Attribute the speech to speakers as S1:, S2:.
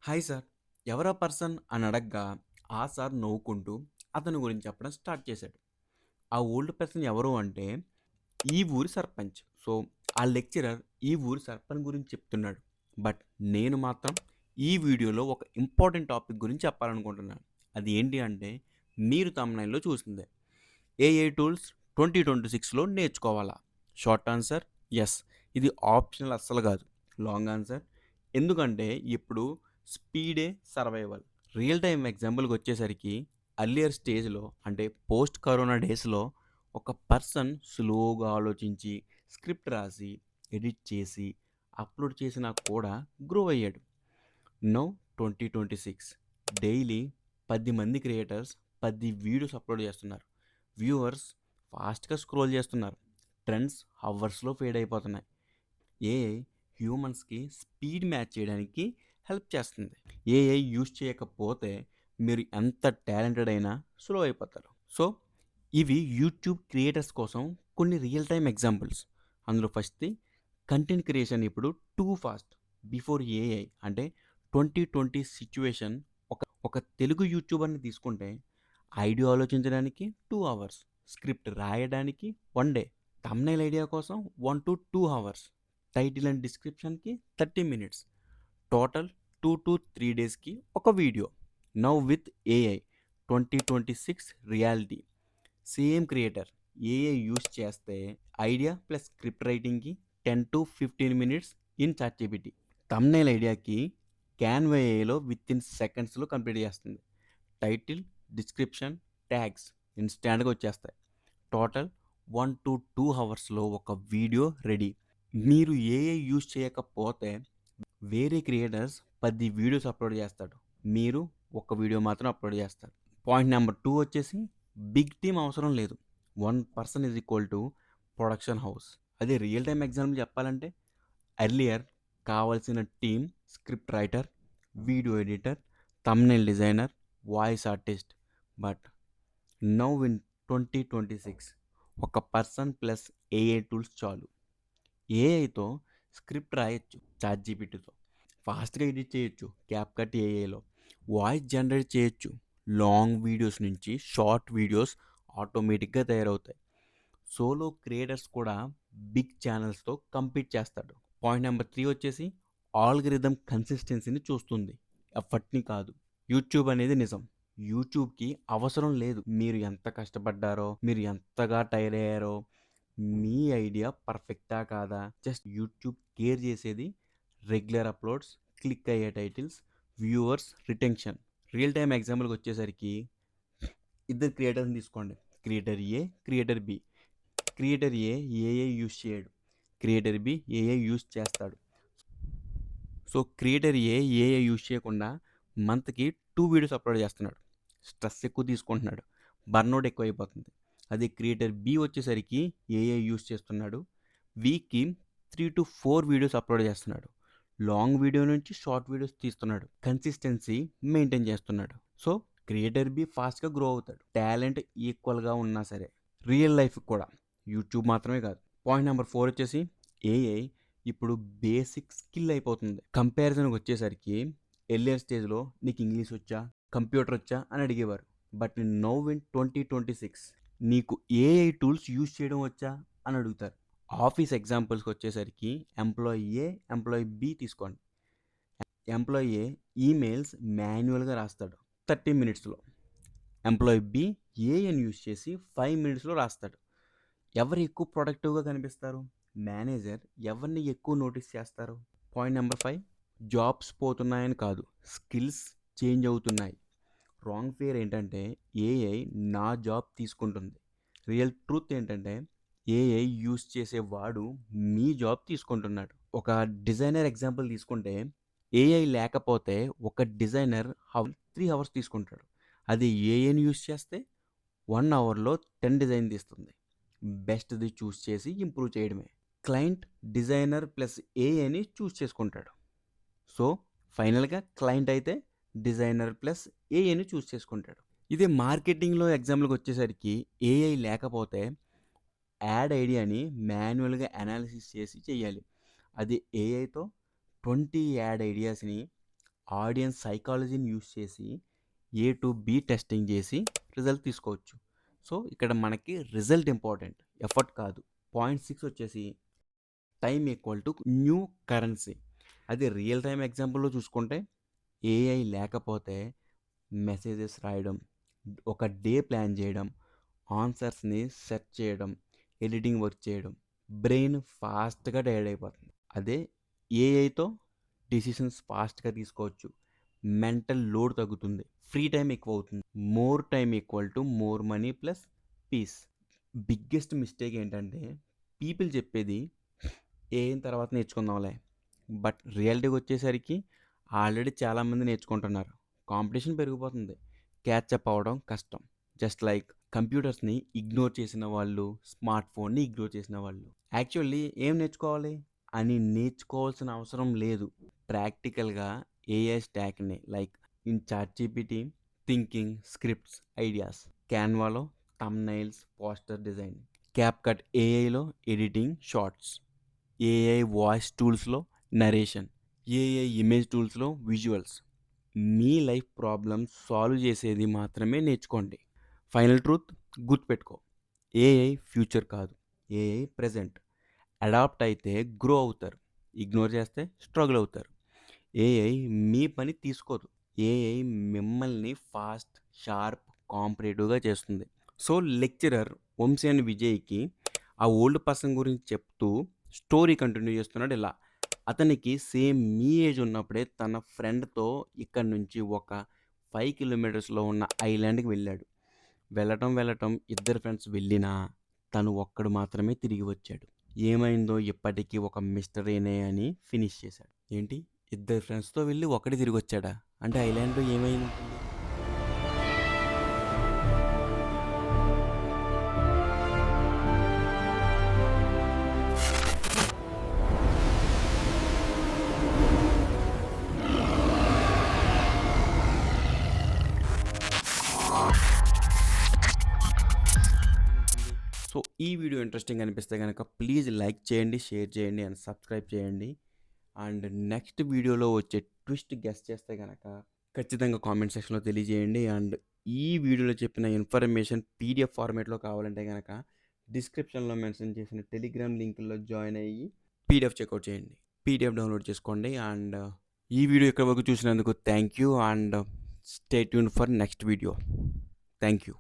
S1: Hi sir, ఎవరా person అని అడగ్గా ఆ సార్ నవ్వుకుంటూ అతని గురించి చెప్పడం స్టార్ట్ చేశాడు. ఆ ఓల్డ్ పర్సన్ ఎవరు అంటే ఈ ఊరి సర్పంచ్. సో ఆ లెక్చరర్ ఈ ఊరి సర్పంచ్ గురించి చెప్తున్నాడు. బట్ నేను మాత్రం ఈ వీడియోలో ఒక ఇంపార్టెంట్ టాపిక్ గురించి చెప్పాలనుకుంటున్నాను. అది ఏంటి అంటే మీరు తమ్నైల్లో చూసిందే. ఏఐ టూల్స్ 2026లో నేర్చుకోవాలా? Short answer yes. ఇది ఆప్షనల్ అస్సలు కాదు. లాంగ్ ఆన్సర్ ఎందుకంటే ఇప్పుడు స్పీడే సర్వైవల్. రియల్ టైం ఎగ్జాంపుల్కి వచ్చేసరికి అర్లియర్ స్టేజ్లో అంటే పోస్ట్ కరోనా డేస్లో ఒక పర్సన్ స్లోగా ఆలోచించి స్క్రిప్ట్ రాసి ఎడిట్ చేసి అప్లోడ్ చేసినా కూడా గ్రో అయ్యాడు. నౌ 2026 డైలీ 10 మంది క్రియేటర్స్ 10 వీడియోస్ అప్లోడ్ చేస్తున్నారు. వ్యూవర్స్ ఫాస్ట్గా స్క్రోల్ చేస్తున్నారు. ట్రెండ్స్ హవర్స్లో ఫేడ్ అయిపోతున్నాయి. ఏఐ హ్యూమన్స్కి స్పీడ్ మ్యాచ్ చేయడానికి హెల్ప్ చేస్తుంది. ఏఐ యూజ్ చేయకపోతే మీరు ఎంత టాలెంటెడ్ అయినా స్లో అయిపోతారు. సో ఇవి యూట్యూబ్ క్రియేటర్స్ కోసం కొన్ని రియల్ టైమ్ ఎగ్జాంపుల్స్. అందులో ఫస్ట్ది కంటెంట్ క్రియేషన్ ఇప్పుడు టూ ఫాస్ట్ బిఫోర్ ఏఐ అంటే 2020 సిచ్యువేషన్. ఒక తెలుగు యూట్యూబర్ని తీసుకుంటే ఐడియా ఆలోచించడానికి 2 అవర్స్, స్క్రిప్ట్ రాయడానికి 1 డే, thumbnail ఐడియా కోసం 1 to 2 అవర్స్, టైటిల్ అండ్ డిస్క్రిప్షన్కి 30 minutes, టోటల్ 2 to 3 డేస్కి ఒక video. Now with AI 2026 reality same creator AI use చేస్తే ఐడియా ప్లస్ స్క్రిప్ట్ రైటింగ్కి 10 to 15 minutes in ChatGPT. Thumbnail ఐడియాకి క్యాన్వా ఏఐలో విత్ ఇన్ సెకండ్స్లో కంప్లీట్ చేస్తుంది. టైటిల్, డిస్క్రిప్షన్, ట్యాగ్స్ ఇన్స్టాంట్గా వచ్చేస్తాయి. టోటల్ 1 to 2 అవర్స్లో ఒక వీడియో రెడీ. మీరు ఏఐ యూస్ చేయకపోతే వేరే క్రియేటర్స్ 10 వీడియోస్ అప్లోడ్ చేస్తాడు, మీరు ఒక వీడియో మాత్రం అప్లోడ్ చేస్తారు. పాయింట్ నెంబర్ 2 వచ్చేసి బిగ్ టీమ్ అవసరం లేదు. 1 person is equal to production house. అదే రియల్ టైమ్ ఎగ్జాంపుల్ చెప్పాలంటే ఎర్లియర్ కావాల్సిన team script writer, video editor, thumbnail designer, voice artist. But now in 2026 ఒక పర్సన్ ప్లస్ ఏఐ టూల్స్ చాలు. ఏఐతో script రాయొచ్చు చాట్‌జీపీటీతో, ఫాస్ట్గా ఎడిట్ చేయొచ్చు క్యాప్‌కట్ ఏఐలో, వాయిస్ జనరేట్ చేయొచ్చు, long videos నుంచి షార్ట్ వీడియోస్ ఆటోమేటిక్గా తయారవుతాయి. సోలో క్రియేటర్స్ కూడా బిగ్ ఛానల్స్తో కంపీట్ చేస్తాడు. పాయింట్ నెంబర్ 3 వచ్చేసి ఆల్గరిథం కన్సిస్టెన్సీని చూస్తుంది, ఎఫర్ట్ని కాదు. యూట్యూబ్ అనేది నిజం. యూట్యూబ్కి అవసరం లేదు మీరు ఎంత కష్టపడ్డారో, మీరు ఎంతగా టైర్ అయ్యారో, మీ ఐడియా పర్ఫెక్టా కాదా. జస్ట్ యూట్యూబ్ కేర్ చేసేది రెగ్యులర్ అప్లోడ్స్, క్లిక్ అయ్యే titles, viewers retention. Real time ఎగ్జాంపుల్కి వచ్చేసరికి ఇద్దరు క్రియేటర్ని తీసుకోండి. క్రియేటర్ ఏ, క్రియేటర్ బి. క్రియేటర్ ఏ ఏఐ యూస్ చేయడు, క్రియేటర్ బి ఏఐ యూస్ చేస్తాడు. సో క్రియేటర్ ఏ ఏఐ యూస్ చేయకుండా మంత్కి 2 వీడియోస్ అప్లోడ్ చేస్తున్నాడు. స్ట్రెస్ ఎక్కువ తీసుకుంటున్నాడు, బర్న్అవుట్ ఎక్కువ అయిపోతుంది. అదే క్రియేటర్ బి వచ్చేసరికి ఏఐ యూస్ చేస్తున్నాడు, వీక్కి 3 to 4 వీడియోస్ అప్లోడ్ చేస్తున్నాడు. లాంగ్ వీడియో నుంచి షార్ట్ వీడియోస్ తీస్తున్నాడు, కన్సిస్టెన్సీ మెయింటైన్ చేస్తున్నాడు. సో క్రియేటర్ బి ఫాస్ట్గా గ్రో అవుతాడు, టాలెంట్ ఈక్వల్గా ఉన్నా సరే. రియల్ లైఫ్ కూడా యూట్యూబ్ మాత్రమే కాదు. పాయింట్ నెంబర్ 4 వచ్చేసి ఏఐ ఇప్పుడు బేసిక్ స్కిల్ అయిపోతుంది. కంపారిజన్కి వచ్చేసరికి ఎర్లియర్ స్టేజ్లో నీకు ఇంగ్లీష్ వచ్చా, కంప్యూటర్ వచ్చా అని అడిగేవారు. బట్ నౌ ఇన్ 2026 నీకు ఏఐ టూల్స్ యూజ్ చేయడం వచ్చా అని అడుగుతారు. ఆఫీస్ ఎగ్జాంపుల్స్కి వచ్చేసరికి ఎంప్లాయీ ఏ, ఎంప్లాయీ బి తీసుకోండి. ఎంప్లాయీ ఏ ఈమెయిల్స్ మాన్యువల్గా రాస్తాడు 30 minutesలో. ఎంప్లాయీ బి ఏఐని యూజ్ చేసి 5 minutesలో రాస్తాడు. ఎవరు ఎక్కువ ప్రొడక్టివ్గా కనిపిస్తారు? మేనేజర్ ఎవరిని ఎక్కువ నోటీస్ చేస్తారు? పాయింట్ నెంబర్ 5 జాబ్స్ పోతున్నాయని కాదు, స్కిల్స్ చేంజ్ అవుతున్నాయి. రాంగ్ ఫియర్ ఏంటంటే ఏఐ నా జాబ్ తీసుకుంటుంది. రియల్ ట్రూత్ ఏంటంటే ఏఐ యూస్ చేసేవాడు మీ జాబ్ తీసుకుంటున్నాడు. ఒక డిజైనర్ ఎగ్జాంపుల్ తీసుకుంటే ఏఐ లేకపోతే ఒక డిజైనర్ 3 అవర్స్ తీసుకుంటాడు. అది ఏఐని యూస్ చేస్తే 1 అవర్లో 10 డిజైన్ తీస్తుంది. బెస్ట్ది చూస్ చేసి ఇంప్రూవ్ చేయడమే. క్లయింట్ డిజైనర్ ప్లస్ ఏఐని చూస్ చేసుకుంటాడు. సో ఫైనల్గా క్లయింట్ అయితే డిజైనర్ ప్లస్ ఏఐని చూస్ చేసుకుంటాడు. ఇదే మార్కెటింగ్లో ఎగ్జాంపుల్కి వచ్చేసరికి ఏఐ లేకపోతే యాడ్ ఐడియాని మాన్యువల్గా అనాలిసిస్ చేసి చేయాలి. అది ఏఐతో 20 యాడ్ ఐడియాస్ని ఆడియన్స్ సైకాలజీని యూస్ చేసి ఏ టు బి టెస్టింగ్ చేసి రిజల్ట్ తీసుకోవచ్చు. సో ఇక్కడ మనకి రిజల్ట్ ఇంపార్టెంట్, ఎఫర్ట్ కాదు. పాయింట్ 6 వచ్చేసి time equal to new currency. అది రియల్ టైం ఎగ్జాంపుల్లో చూసుకుంటే ఏఐ లేకపోతే మెసేజెస్ రాయడం, ఒక డే ప్లాన్ చేయడం, ఆన్సర్స్ని సెర్చ్ చేయడం, ఎడిటింగ్ వర్క్ చేయడం, బ్రెయిన్ ఫాస్ట్గా టైర్డ్ అయిపోతుంది. అదే ఏఐతో డిసిషన్స్ ఫాస్ట్గా తీసుకోవచ్చు, మెంటల్ లోడ్ తగ్గుతుంది, ఫ్రీ టైం ఎక్కువ అవుతుంది. More time equal to more money plus peace. Biggest mistake ఏంటంటే పీపుల్ చెప్పేది ఏం తర్వాత నేర్చుకుందాంలే, బట్ రియాలిటీకి వచ్చేసరికి ఆల్రెడీ చాలామంది నేర్చుకుంటున్నారు. కాంపిటీషన్ పెరిగిపోతుంది, క్యాచప్ అవ్వడం కష్టం. జస్ట్ లైక్ కంప్యూటర్స్ని ఇగ్నోర్ చేసిన వాళ్ళు, స్మార్ట్ ఫోన్ని ఇగ్నోర్ చేసిన వాళ్ళు. యాక్చువల్లీ ఏం నేర్చుకోవాలి అని నేర్చుకోవాల్సిన అవసరం లేదు. ప్రాక్టికల్గా ఏఐ స్టాక్ని like in ChatGPT thinking, scripts, ideas, క్యాన్వాలో థంబ్‌నెయిల్స్, పోస్టర్ డిజైన్, క్యాప్‌కట్ ఏఐలో ఎడిటింగ్ షార్ట్స్, ఏఐ వాయిస్ టూల్స్లో నరేషన్, ఏఐ ఇమేజ్ టూల్స్లో విజువల్స్. మీ లైఫ్ ప్రాబ్లమ్స్ సాల్వ్ చేసేది మాత్రమే నేర్చుకోండి. ఫైనల్ ట్రూత్ గుర్తుపెట్టుకో, ఏఐ ఫ్యూచర్ కాదు, ఏఐ ప్రెజెంట్. అడాప్ట్ అయితే గ్రో అవుతారు, ఇగ్నోర్ చేస్తే స్ట్రగుల్ అవుతారు. ఏఐ మీ పని తీసుకోదు, ఏఐ మిమ్మల్ని ఫాస్ట్, షార్ప్, కాంపిటేటివ్గా చేస్తుంది. సో లెక్చరర్ వంశీ అండ్ విజయ్కి ఆ ఓల్డ్ పర్సన్ గురించి చెప్తూ స్టోరీ కంటిన్యూ చేస్తున్నాడు ఇలా. అతనికి సేమ్ మీ ఏజ్ ఉన్నప్పుడే తన ఫ్రెండ్తో ఇక్కడ నుంచి ఒక 5 కిలోమీటర్స్లో ఉన్న ఐలాండ్కి వెళ్ళాడు. వెళ్ళటం ఇద్దరు ఫ్రెండ్స్ వెళ్ళినా తను ఒక్కడు మాత్రమే తిరిగి వచ్చాడు. ఏమైందో ఇప్పటికీ ఒక మిస్టరీనే అని ఫినిష్ చేశాడు. ఏంటి, ఇద్దరు ఫ్రెండ్స్తో వెళ్ళి ఒక్కడే తిరిగి వచ్చాడా? అంటే ఐలాండ్లో ఏమైంది ఉంటుంది? సో ఈ వీడియో ఇంట్రెస్టింగ్ అనిపిస్తే కనుక ప్లీజ్ లైక్ చేయండి, షేర్ చేయండి అండ్ సబ్స్క్రైబ్ చేయండి. అండ్ నెక్స్ట్ వీడియోలో వచ్చే ట్విస్ట్ గెస్ చేస్తే కనుక ఖచ్చితంగా కామెంట్ సెక్షన్లో తెలియజేయండి. అండ్ ఈ వీడియోలో చెప్పిన ఇన్ఫర్మేషన్ పీడిఎఫ్ ఫార్మేట్లో కావాలంటే కనుక డిస్క్రిప్షన్లో మెన్షన్ చేసిన టెలిగ్రామ్ లింకుల్లో జాయిన్ అయ్యి పీడిఎఫ్ చెక్అవుట్ చేయండి, పీడిఎఫ్ డౌన్లోడ్ చేసుకోండి. అండ్ ఈ వీడియో ఇక్కడ వరకు చూసినందుకు thank you and stay tune for next video. Thank you.